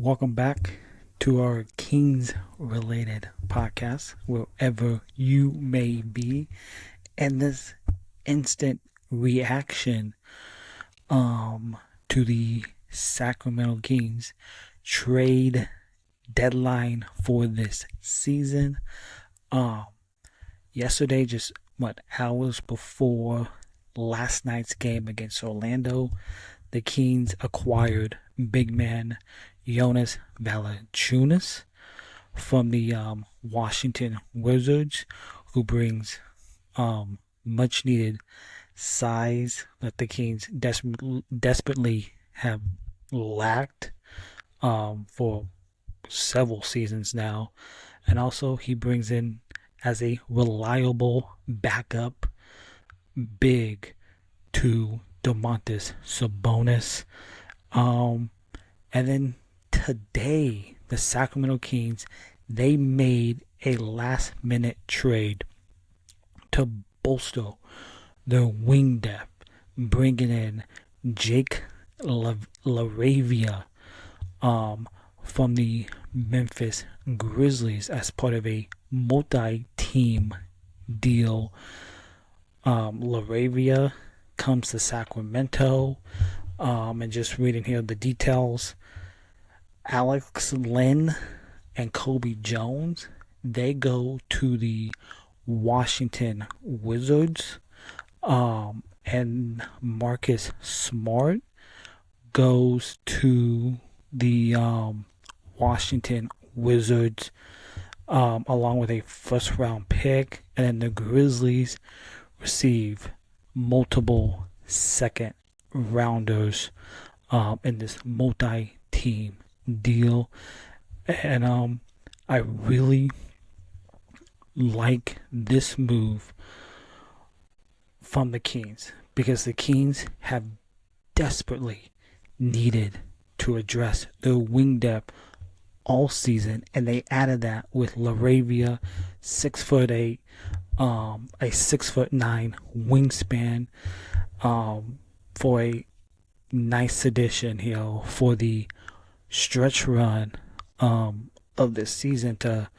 welcome back to our Kings related podcast, wherever you may be. And this instant reaction to the Sacramento Kings trade deadline for this season. Yesterday, just hours before last night's game against Orlando, the Kings acquired big man Jonas Valanciunas from the Washington Wizards, who brings much needed size that the Kings desperately have lacked for several seasons now. And also he brings in as a reliable backup big to Domantas Sabonis. And then today, the Sacramento Kings, they made a last-minute trade to bolster their wing depth, bringing in Jake LaRavia from the Memphis Grizzlies as part of a multi-team deal. LaRavia comes to Sacramento, and just reading here the details. Alex Len and Kobe Jones, they go to the Washington Wizards, and Marcus Smart goes to the Washington Wizards, along with a first round pick, and then the Grizzlies receive multiple second rounders in this multi-team deal. And I really like this move from the Kings, because the Kings have desperately needed to address their wing depth all season, and they added that with LaRavia, 6'8", a 6'9" wingspan, for a nice addition here for the stretch run of this season, to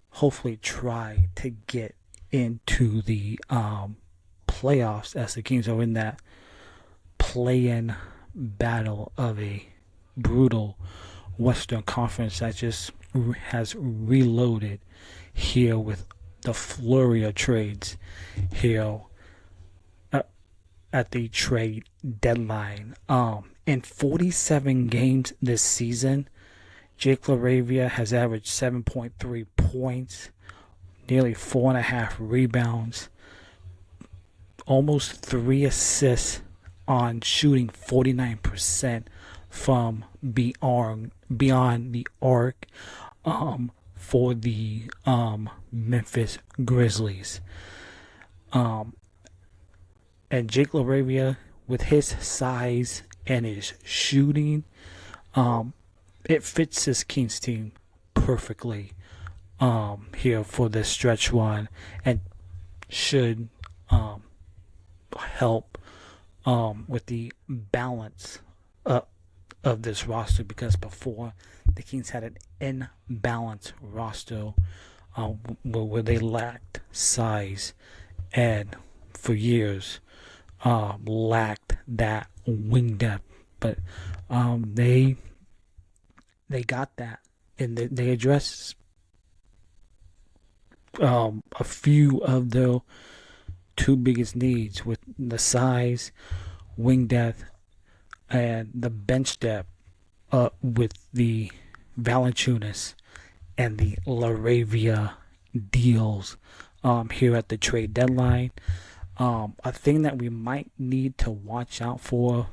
hopefully try to get into the playoffs, as the Kings are in that play-in battle of a brutal Western Conference that just has reloaded here with the flurry of trades here at the trade deadline. In 47 games this season, Jake LaRavia has averaged 7.3 points, nearly 4.5 rebounds, almost 3 assists on shooting 49% from beyond the arc for the Memphis Grizzlies. And Jake LaRavia, with his size and his shooting, it fits this Kings team perfectly here for this stretch run, and should help with the balance of this roster, because before the Kings had an imbalanced roster where they lacked size, and for years lacked that wing depth. But they got that, and they addressed a few of their two biggest needs with the size, wing depth, and the bench depth with the Valanciunas and the LaRavia deals here at the trade deadline. A thing that we might need to watch out for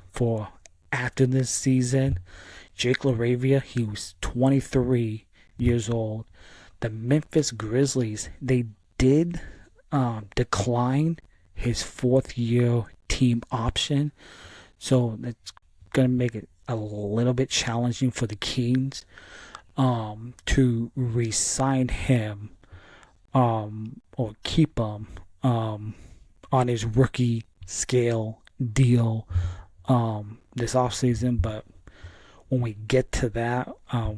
after this season, Jake LaRavia, he was 23 years old. The Memphis Grizzlies, they did decline his fourth-year team option, so that's going to make it a little bit challenging for the Kings to re-sign him or keep him on his rookie scale deal this offseason. But when we get to that,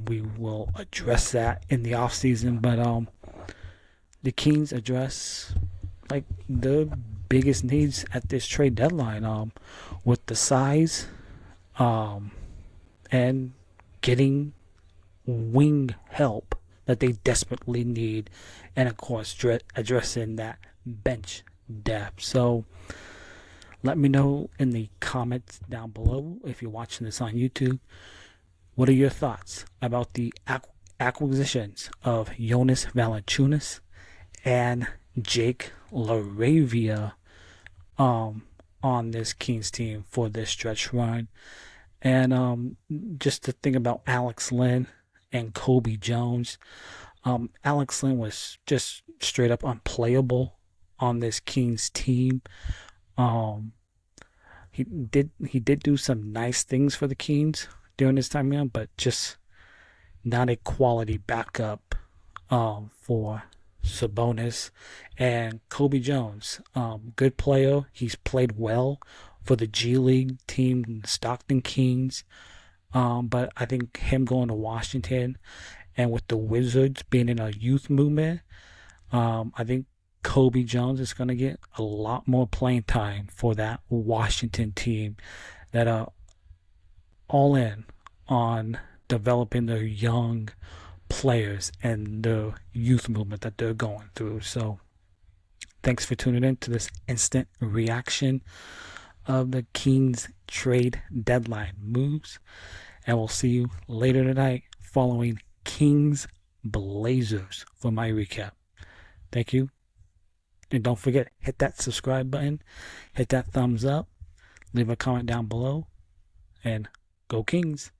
we will address that in the off season. But the Kings address like the biggest needs at this trade deadline, with the size, and getting wing help that they desperately need, and of course addressing that bench depth. So let me know in the comments down below, if you're watching this on YouTube, what are your thoughts about the acquisitions of Jonas Valanciunas and Jake LaRavia on this Kings team for this stretch run. And just to think about Alex Len and Kobe Jones. Alex Len was just straight up unplayable on this Kings team. He did do some nice things for the Kings during his time here, but just not a quality backup for Sabonis. And Kobe Jones, good player. He's played well for the G League team, Stockton Kings. But I think him going to Washington and with the Wizards being in a youth movement, I think Kobe Jones is going to get a lot more playing time for that Washington team that are all in on developing their young players and the youth movement that they're going through. So thanks for tuning in to this instant reaction of the Kings trade deadline moves, and we'll see you later tonight following Kings Blazers for my recap. Thank you, and don't forget, hit that subscribe button, hit that thumbs up, leave a comment down below, and go Kings.